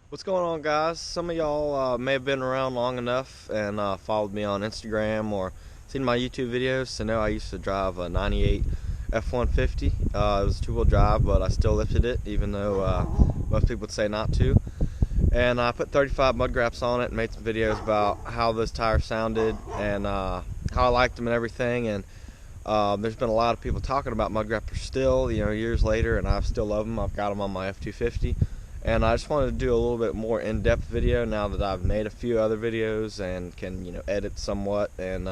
What's going on, guys? Some of y'all may have been around long enough and followed me on Instagram or seen my YouTube videos to know I used to drive a 98 F-150. It was two-wheel drive, but I still lifted it even though most people would say not to. And I put 35 mud graps on it and made some videos about how those tires sounded and how I liked them and everything. And there's been a lot of people talking about mud grapplers still, years later, and I still love them. I've got them on my F-250. And I just wanted to do a little bit more in-depth video now that I've made a few other videos and can, edit somewhat, and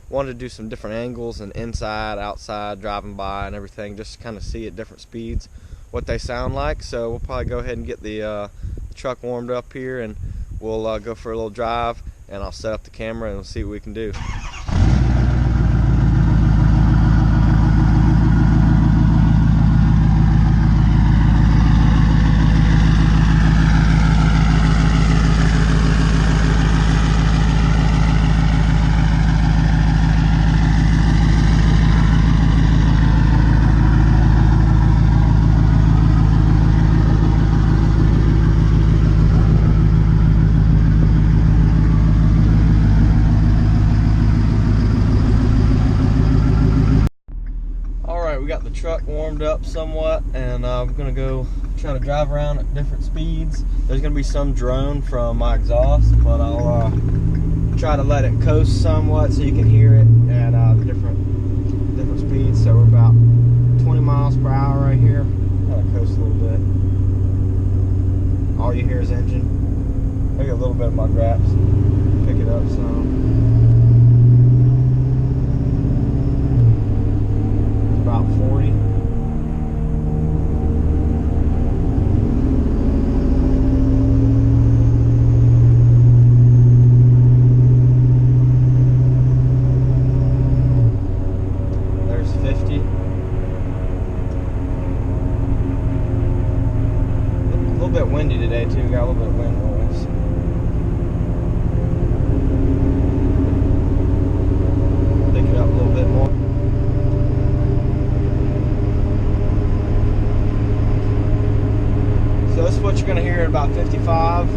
wanted to do some different angles and inside, outside, driving by and everything, just to kind of see at different speeds what they sound like. So we'll probably go ahead and get the truck warmed up here, and we'll go for a little drive, and I'll set up the camera and we'll see what we can do. We got the truck warmed up somewhat, and we're gonna go try to drive around at different speeds. There's gonna be some drone from my exhaust, but I'll try to let it coast somewhat so you can hear it at the different speeds. So we're about 20 miles per hour right here. Kind of coast a little bit. All you hear is engine. Maybe a little bit of mud graps. Pick it up some. About 40. There's 50. A little bit windy today too, got a little bit of wind noise. Pick it up a little bit more. So this is what you're going to hear at about 55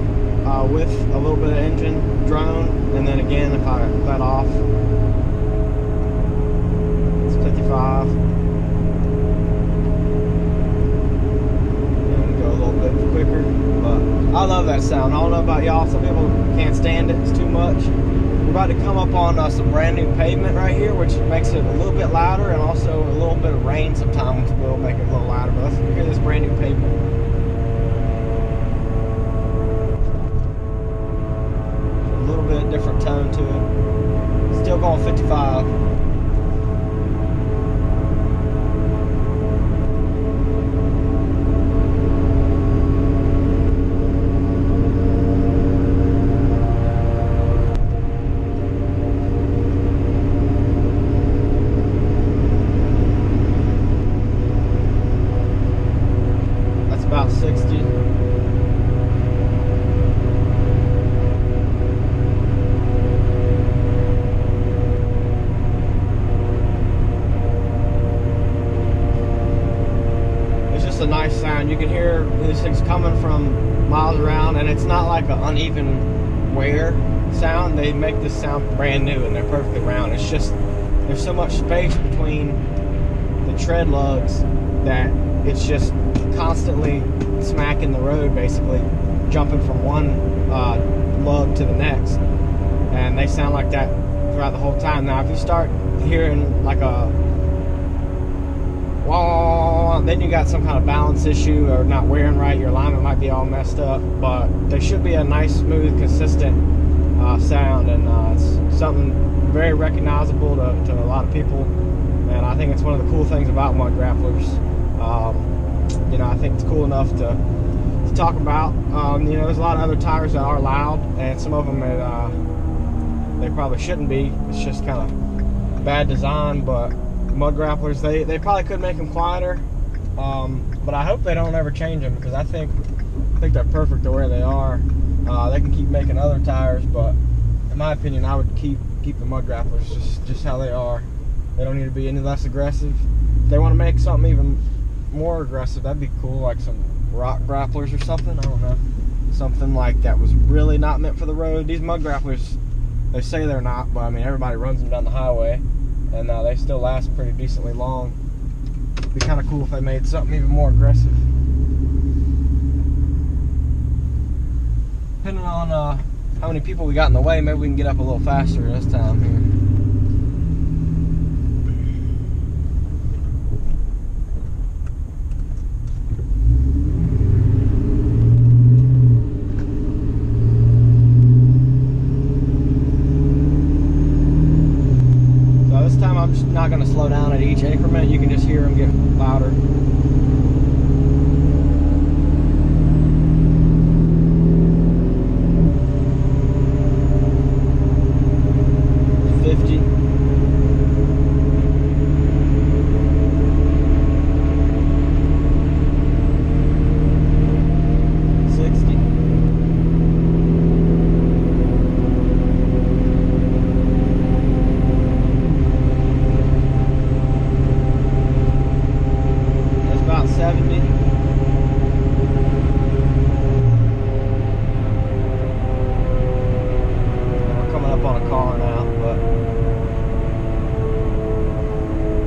with a little bit of engine drone, and then again if I let off, it's 55, and go a little bit quicker. But I love that sound. I don't know about y'all, some people can't stand it, it's too much. We're about to come up on some brand new pavement right here, which makes it a little bit louder, and also a little bit of rain sometimes will make it a little louder. But let's hear this brand new pavement. Different tone to it. Still going 55. That's about 60. A nice sound. You can hear these things coming from miles around, and it's not like an uneven wear sound. They make this sound brand new, and they're perfectly round. It's just there's so much space between the tread lugs that it's just constantly smacking the road, basically jumping from one lug to the next, and they sound like that throughout the whole time. Now if you start hearing like a then you got some kind of balance issue or not wearing right, your alignment might be all messed up, but there should be a nice, smooth, consistent sound, and it's something very recognizable to a lot of people, and I think it's one of the cool things about mud grapplers. I think it's cool enough to talk about. There's a lot of other tires that are loud, and some of them they probably shouldn't be. It's just kind of bad design, but mud grapplers, they probably could make them quieter, but I hope they don't ever change them, because I think they're perfect the way they are. They can keep making other tires, but in my opinion I would keep the mud grapplers just how they are. They don't need to be any less aggressive. If they want to make something even more aggressive, that'd be cool, like some rock grapplers or something. I don't know. Something like that was really not meant for the road. These mud grapplers, they say they're not, but I mean everybody runs them down the highway, and they still last pretty decently long. It'd be kind of cool if they made something even more aggressive. Depending on how many people we got in the way, maybe we can get up a little faster this time here. I'm just not going to slow down at each increment. You can just hear them get louder. 50. 60. 70. We're coming up on a car now, but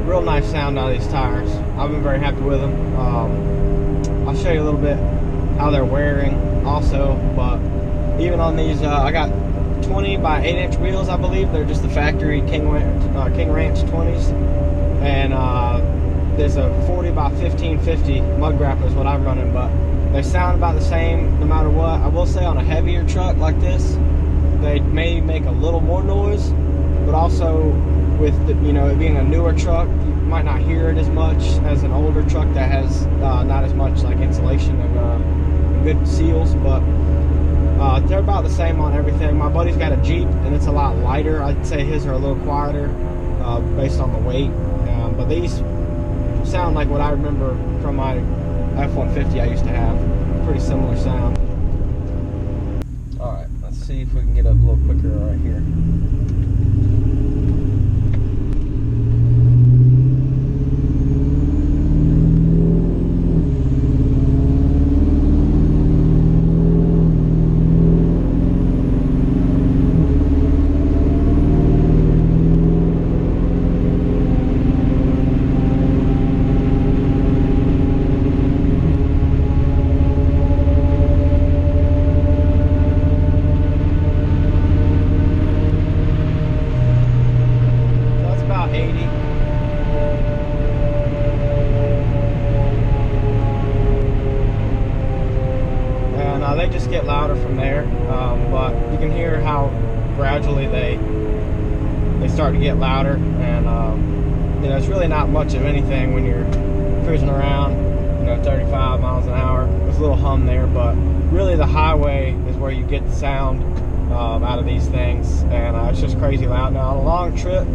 real nice sound out of these tires. I've been very happy with them. I'll show you a little bit how they're wearing also, but even on these, I got 20 by 8-inch wheels, I believe. They're just the factory King Ranch 20s, and there's a 40 by 1550 Mud Grappler is what I'm running, but they sound about the same no matter what. I will say on a heavier truck like this, they may make a little more noise, but also with the, it being a newer truck, you might not hear it as much as an older truck that has not as much like insulation and good seals, but they're about the same on everything. My buddy's got a Jeep and it's a lot lighter. I'd say his are a little quieter based on the weight, but these sound like what I remember from my F-150 I used to have. Pretty similar sound. Alright, let's see if we can get up a little quicker right here. They just get louder from there, but you can hear how gradually they start to get louder, and it's really not much of anything when you're cruising around, 35 miles an hour. There's a little hum there, but really the highway is where you get the sound out of these things, and it's just crazy loud. Now on a long trip,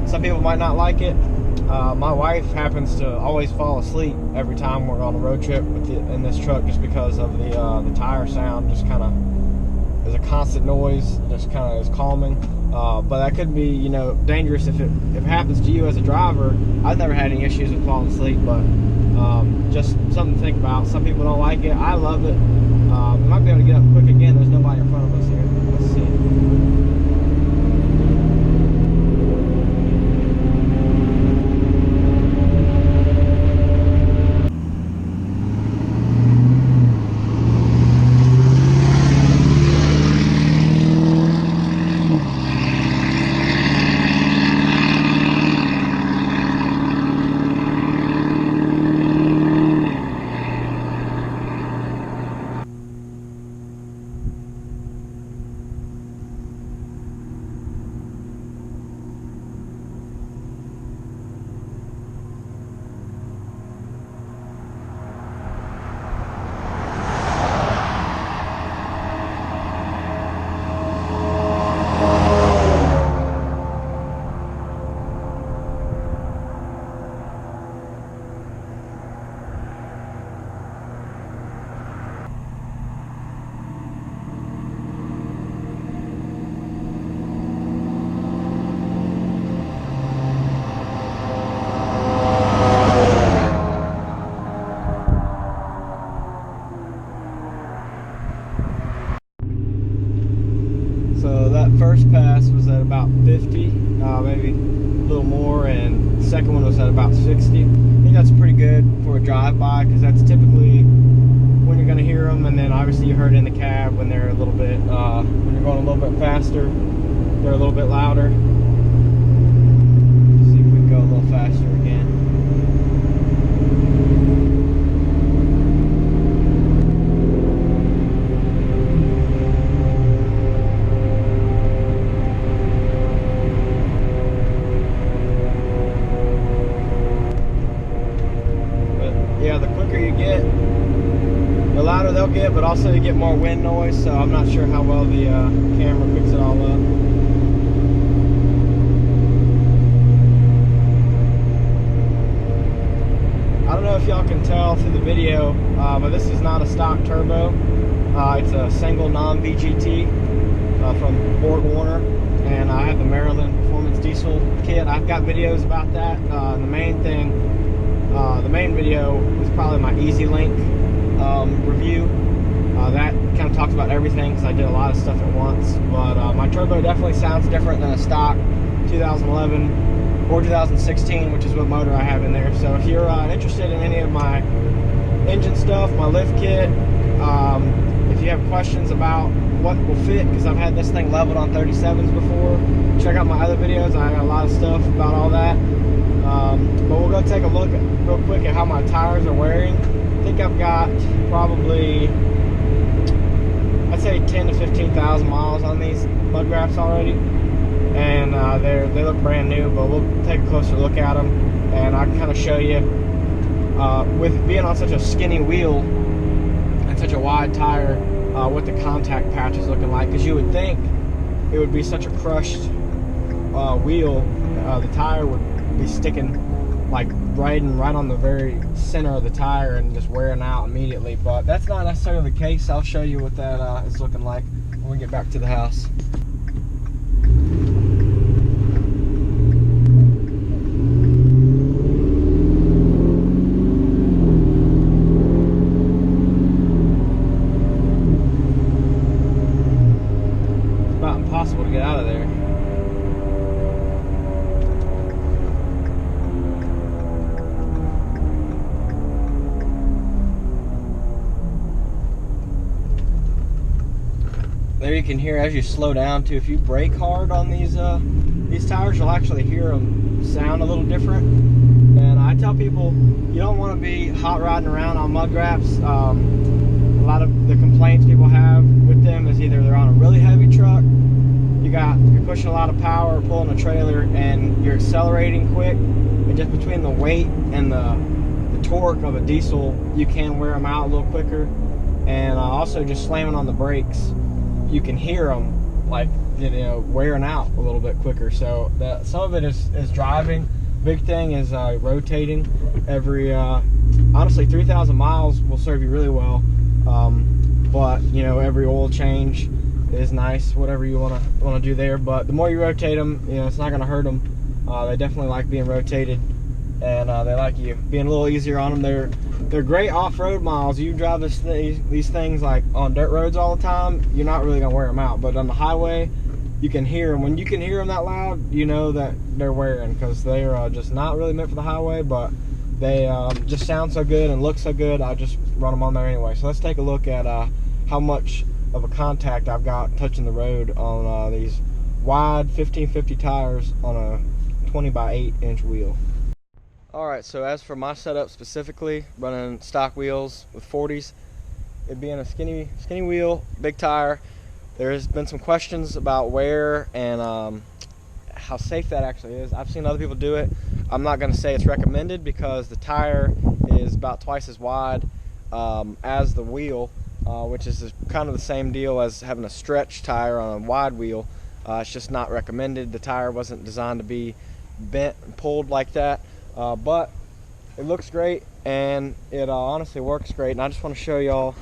some people might not like it. My wife happens to always fall asleep every time we're on a road trip in this truck, just because of the tire sound. Just kind of is a constant noise, just kind of is calming. But that could be, dangerous if it happens to you as a driver. I've never had any issues with falling asleep, but just something to think about. Some people don't like it. I love it. We might be able to get up quick again. There's nobody in front of us here. Let's see. first pass was at about 50, maybe a little more, and the second one was at about 60. I think that's pretty good for a drive-by, because that's typically when you're going to hear them. And then obviously you heard in the cab when they're a little bit, when you're going a little bit faster, they're a little bit louder. Let's see if we can go a little faster again. Yeah, the quicker you get, the louder they'll get, but also you get more wind noise, so I'm not sure how well the camera picks it all up. I don't know if y'all can tell through the video, but this is not a stock turbo. It's a single non-VGT from BorgWarner, and I have the Maryland Performance Diesel kit. I've got videos about that. The main video was probably my Easy Link review. That kind of talks about everything, because I did a lot of stuff at once. But my turbo definitely sounds different than a stock 2011 or 2016, which is what motor I have in there. So if you're interested in any of my engine stuff, my lift kit, if you have questions about what will fit, because I've had this thing leveled on 37s before, check out my other videos. I got a lot of stuff about all that. But we'll go take a look real quick at how my tires are wearing. I think I've got probably, I'd say 10 to 15,000 miles on these Mud Graps already, and they look brand new. But we'll take a closer look at them, and I can kind of show you, with being on such a skinny wheel and such a wide tire, what the contact patch is looking like. Because you would think it would be such a crushed wheel, the tire would be sticking like right on the very center of the tire and just wearing out immediately, but that's not necessarily the case. I'll show you what that is looking like when we get back to the house. It's about impossible to get out of there. There you can hear as you slow down too. If you brake hard on these tires, you'll actually hear them sound a little different. And I tell people, you don't want to be hot rodding around on Mud Graps. A lot of the complaints people have with them is either they're on a really heavy truck, you're pushing a lot of power, pulling a trailer, and you're accelerating quick, and just between the weight and the torque of a diesel, you can wear them out a little quicker. And also just slamming on the brakes, you can hear them like, you know, wearing out a little bit quicker. So some of it is driving. Big thing is rotating. Every honestly 3,000 miles will serve you really well. But you know, every oil change is nice, whatever you want to do there. But the more you rotate them, you know, it's not going to hurt them. They definitely like being rotated, and they like you being a little easier on them. They're great off-road miles. You drive these things like on dirt roads all the time, you're not really gonna wear them out. But on the highway, you can hear them. When you can hear them that loud, you know that they're wearing, because they are just not really meant for the highway, but they just sound so good and look so good. I just run them on there anyway. So let's take a look at how much of a contact I've got touching the road on these wide 1550 tires on a 20 by 8 inch wheel. Alright, so as for my setup specifically, running stock wheels with 40s, it being a skinny wheel, big tire, there's been some questions about wear and how safe that actually is. I've seen other people do it. I'm not going to say it's recommended, because the tire is about twice as wide as the wheel, which is kind of the same deal as having a stretch tire on a wide wheel. It's just not recommended. The tire wasn't designed to be bent and pulled like that. But it looks great, and it honestly works great. And I just want to show y'all,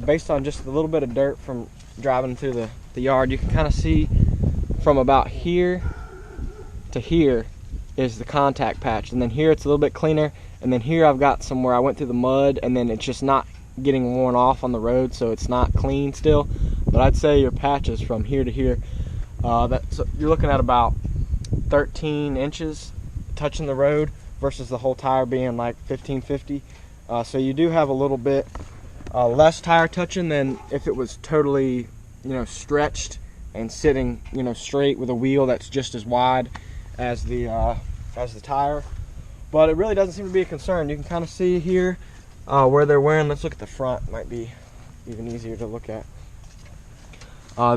based on just a little bit of dirt from driving through the yard, you can kind of see from about here to here is the contact patch, and then here it's a little bit cleaner, and then here I've got some where I went through the mud, and then it's just not getting worn off on the road, so it's not clean still. But I'd say your patches from here to here So you're looking at about 13 inches touching the road versus the whole tire being like 1550. So you do have a little bit less tire touching than if it was totally, stretched and sitting, straight with a wheel that's just as wide as the tire. But it really doesn't seem to be a concern. You can kind of see here where they're wearing. Let's look at the front. Might be even easier to look at.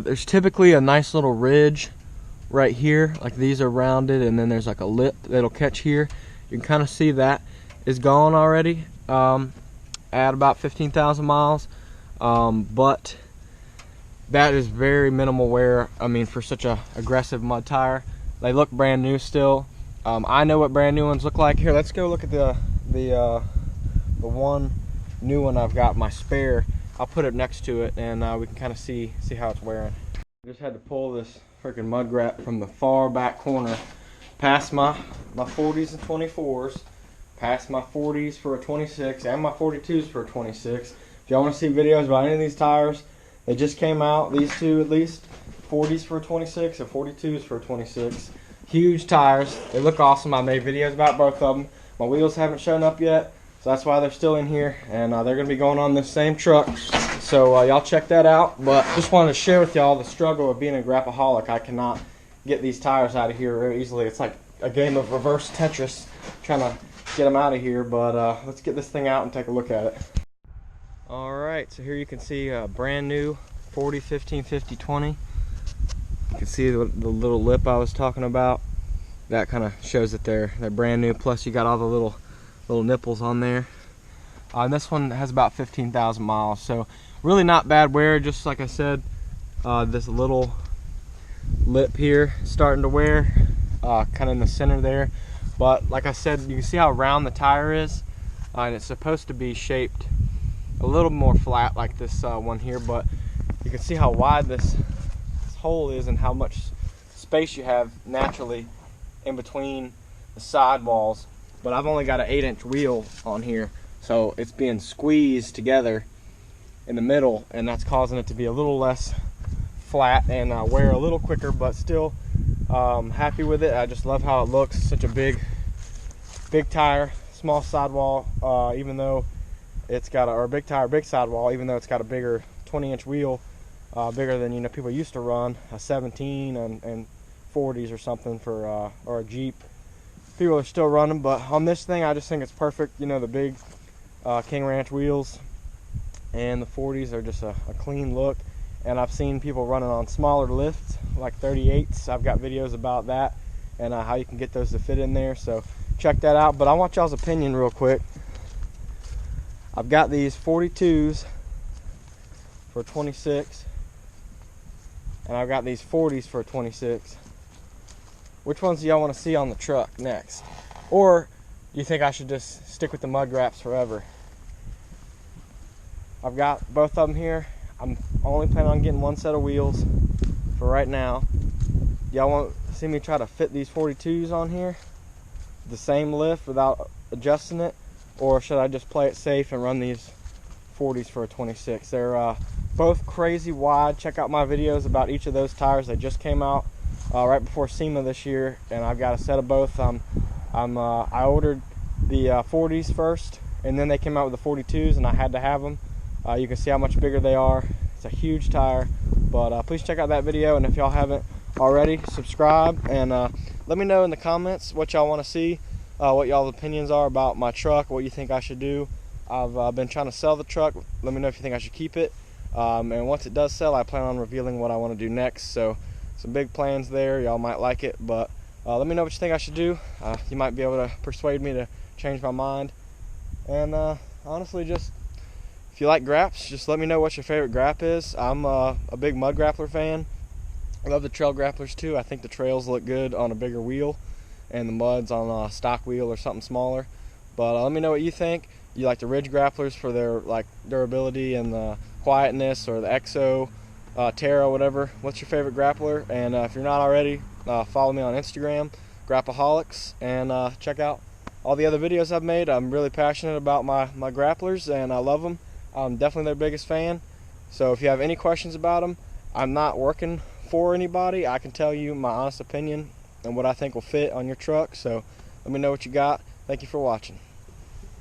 There's typically a nice little ridge right here, like these are rounded, and then there's like a lip that'll catch here. You can kind of see that is gone already at about 15,000 miles, but that is very minimal wear. I mean, for such a aggressive mud tire, they look brand new still. I know what brand new ones look like. Here, let's go look at the one new one I've got, my spare. I'll put it next to it, and we can kind of see how it's wearing. I just had to pull this freaking Mud Grap from the far back corner, past my 40s and 24s, past my 40s for a 26, and my 42s for a 26. If y'all want to see videos about any of these tires, they just came out, these two at least, 40s for a 26 and 42s for a 26. Huge tires. They look awesome. I made videos about both of them. My wheels haven't shown up yet, so that's why they're still in here, and they're going to be going on this same truck. So y'all check that out. But just wanted to share with y'all the struggle of being a grapaholic. I cannot get these tires out of here very easily. It's like a game of reverse Tetris trying to get them out of here. But let's get this thing out and take a look at it. Alright, so here you can see a brand new 40, 15, 50, 20. You can see the little lip I was talking about. That kind of shows that they're brand new. Plus you got all the little nipples on there. And this one has about 15,000 miles, so really not bad wear. Just like I said, this little lip here starting to wear, kind of in the center there. But like I said, you can see how round the tire is, and it's supposed to be shaped a little more flat like this one here, but you can see how wide this hole is and how much space you have naturally in between the sidewalls. But I've only got an 8-inch wheel on here, so it's being squeezed together in the middle, and that's causing it to be a little less flat and wear a little quicker, but still happy with it. I just love how it looks. Such a big tire, small sidewall, even though it's got or big tire, big sidewall, even though it's got a bigger 20-inch wheel, bigger than people used to run, a 17 and 40s or something for or a Jeep. People are still running, but on this thing I just think it's perfect. The big King Ranch wheels and the 40s are just a clean look. And I've seen people running on smaller lifts like 38s. I've got videos about that and how you can get those to fit in there, so check that out. But I want y'all's opinion real quick. I've got these 42s for 26, and I've got these 40s for 26. Which ones do y'all want to see on the truck next? Or do you think I should just stick with the Mud Graps forever? I've got both of them here. I'm only planning on getting one set of wheels for right now. Y'all want to see me try to fit these 42s on here, the same lift without adjusting it? Or should I just play it safe and run these 40s for a 26? They're both crazy wide. Check out my videos about each of those tires. They just came out right before SEMA this year, and I've got a set of both. I ordered the 40s first, and then they came out with the 42s, and I had to have them. You can see how much bigger they are. It's a huge tire, but please check out that video, and if y'all haven't already, subscribe, and let me know in the comments what y'all want to see, what y'all's opinions are about my truck, what you think I should do. I've been trying to sell the truck. Let me know if you think I should keep it, and once it does sell, I plan on revealing what I want to do next. So some big plans there. Y'all might like it, but let me know what you think I should do. You might be able to persuade me to change my mind. And honestly, just if you like graps, just let me know what your favorite grap is. I'm a big Mud Grappler fan. I love the trail grapplers too. I think the trails look good on a bigger wheel, and the muds on a stock wheel or something smaller. But let me know what you think. You like the ridge grapplers for their durability and the quietness, or the Exo, Terra, whatever. What's your favorite grappler? And if you're not already, follow me on Instagram, Grapaholics, and check out all the other videos I've made. I'm really passionate about my grapplers, and I love them. I'm definitely their biggest fan. So if you have any questions about them, I'm not working for anybody. I can tell you my honest opinion and what I think will fit on your truck. So let me know what you got. Thank you for watching.